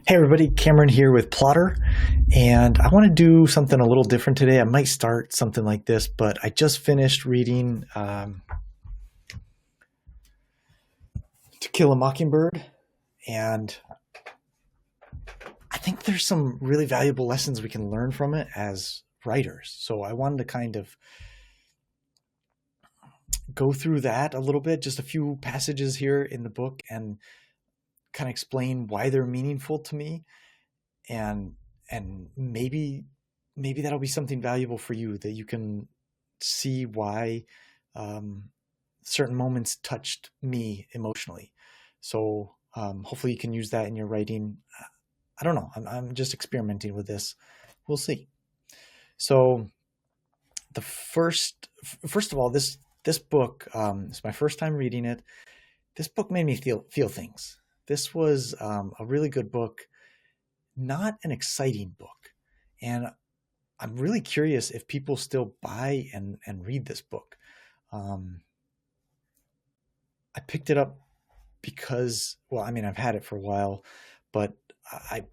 Hey everybody, Cameron here with Plotter, and I want to do something a little different today. I might start something like this, but I just finished reading To Kill a Mockingbird, and I think there's some really valuable lessons we can learn from it as writers. So I wanted to kind of go through that a little bit, just a few passages here in the book, and kind of explain why they're meaningful to me, and maybe that'll be something valuable for you, that you can see why certain moments touched me emotionally. So hopefully you can use that in your writing. I don't know. I'm just experimenting with this. We'll see. So the first of all, this book is my first time reading it. This book made me feel things. This was a really good book, not an exciting book. And I'm really curious if people still buy and read this book. I picked it up because, well, I mean, I've had it for a while, but I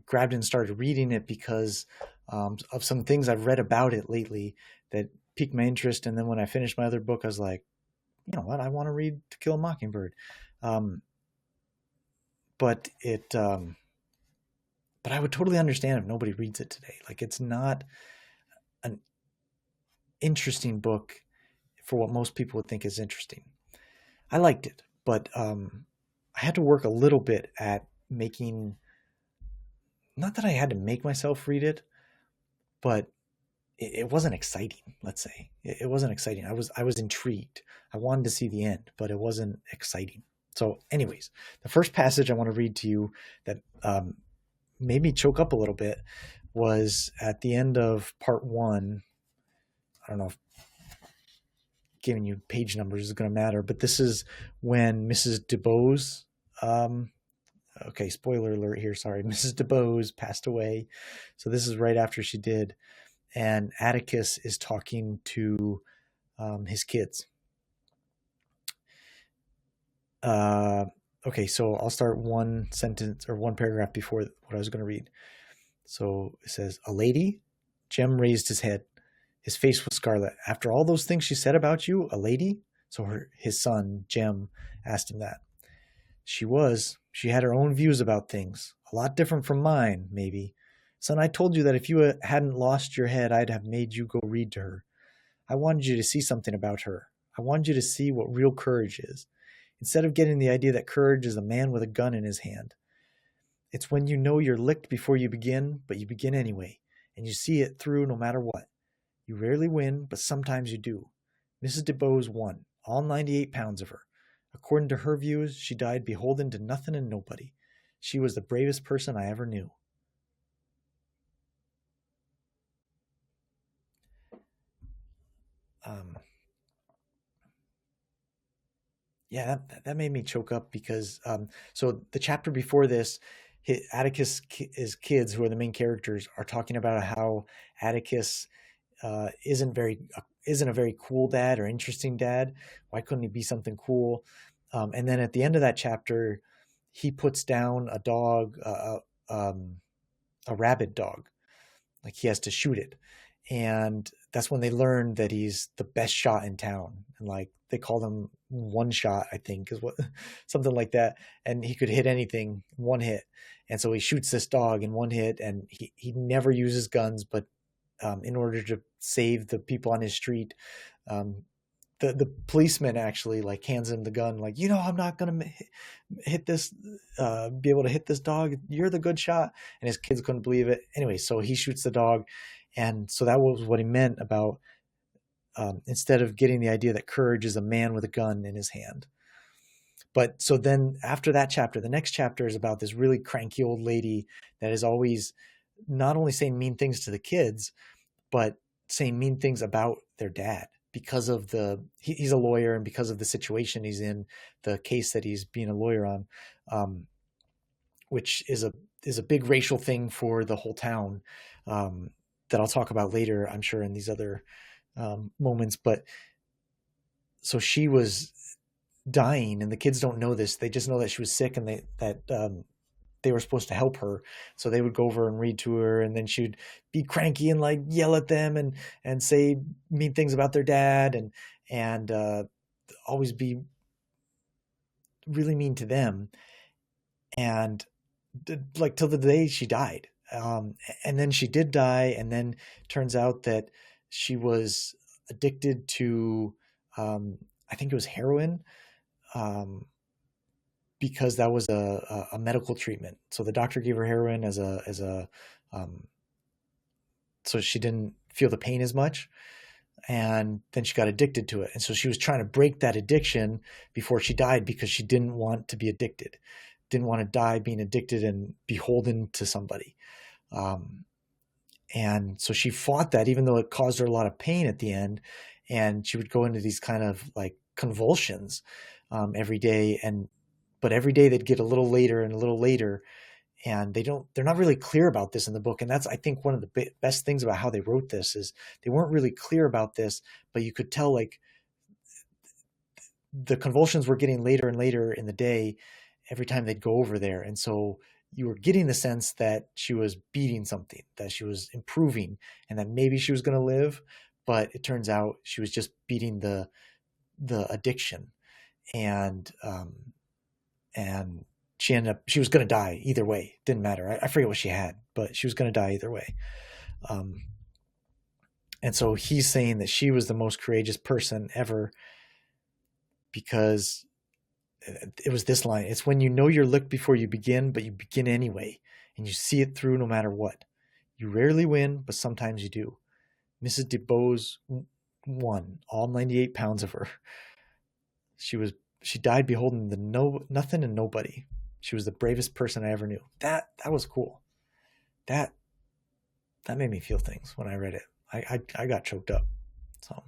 grabbed it and started reading it because of some things I've read about it lately that piqued my interest. And then when I finished my other book, I was like, you know what, I want to read To Kill a Mockingbird. But I would totally understand if nobody reads it today. Like, it's not an interesting book for what most people would think is interesting. I liked it, but I had to work a little bit at making, not that I had to make myself read it, but it wasn't exciting, let's say. It wasn't exciting. I was intrigued. I wanted to see the end, but it wasn't exciting. So anyways, the first passage I want to read to you that made me choke up a little bit was at the end of part 1. I don't know if giving you page numbers is going to matter, but this is when Mrs. DeBose, okay, spoiler alert here, sorry, Mrs. DeBose passed away. So this is right after she did. And Atticus is talking to his kids. Okay, so I'll start one sentence or one paragraph before what I was going to read. So it says, "A lady?" Jem raised his head. His face was scarlet. "After all those things she said about you, a lady?" So his son, Jem, asked him that. "She was. She had her own views about things. A lot different from mine, maybe. Son, I told you that if you hadn't lost your head, I'd have made you go read to her. I wanted you to see something about her. I wanted you to see what real courage is. Instead of getting the idea that courage is a man with a gun in his hand. It's when you know you're licked before you begin, but you begin anyway, and you see it through no matter what. You rarely win, but sometimes you do. Mrs. DeBose won, all 98 pounds of her. According to her views, she died beholden to nothing and nobody. She was the bravest person I ever knew." Yeah, that made me choke up because so the chapter before this, Atticus' kids, who are the main characters, are talking about how Atticus isn't a very cool dad or interesting dad. Why couldn't he be something cool? And then at the end of that chapter, he puts down a dog, a rabid dog, like he has to shoot it. And that's when they learn that he's the best shot in town. And like they call him one shot, I think is what, something like that. And he could hit anything, one hit. And so he shoots this dog in one hit, and he never uses guns, but in order to save the people on his street, the policeman actually like hands him the gun, like, you know, I'm not going to hit this, be able to hit this dog. You're the good shot. And his kids couldn't believe it. Anyway, so he shoots the dog. And so that was what he meant about instead of getting the idea that courage is a man with a gun in his hand. But so then after that chapter, the next chapter is about this really cranky old lady that is always not only saying mean things to the kids, but saying mean things about their dad because of he's a lawyer, and because of the situation he's in, the case that he's being a lawyer on, which is a big racial thing for the whole town, that I'll talk about later, I'm sure, in these other moments. But so she was dying, and the kids don't know this. They just know that she was sick, and that they were supposed to help her. So they would go over and read to her, and then she'd be cranky and like yell at them and say mean things about their dad, and always be really mean to them. And like till the day she died. And then she did die, and then turns out that she was addicted to, I think it was heroin, um, because that was a medical treatment. So the doctor gave her heroin um, so she didn't feel the pain as much, and then she got addicted to it. And so she was trying to break that addiction before she died because she didn't want to be addicted, didn't want to die being addicted and beholden to somebody. Um, and so she fought that, even though it caused her a lot of pain at the end. And she would go into these kind of like convulsions every day. But every day they'd get a little later and a little later. And they're not really clear about this in the book. And that's, I think, one of the best things about how they wrote this is they weren't really clear about this, but you could tell like the convulsions were getting later and later in the day every time they'd go over there. And so you were getting the sense that she was beating something, that she was improving, and that maybe she was going to live. But it turns out she was just beating the addiction. And she was going to die either way. Didn't matter. I forget what she had, but she was going to die either way. Um, and so he's saying that she was the most courageous person ever, because it was this line: it's when you know you're licked before you begin, but you begin anyway, and you see it through no matter what. You rarely win, but sometimes you do. Mrs. DeBose won all 98 pounds of her. She died beholden to nothing and nobody. She was the bravest person I ever knew. That was cool. That made me feel things when I read it. I got choked up. So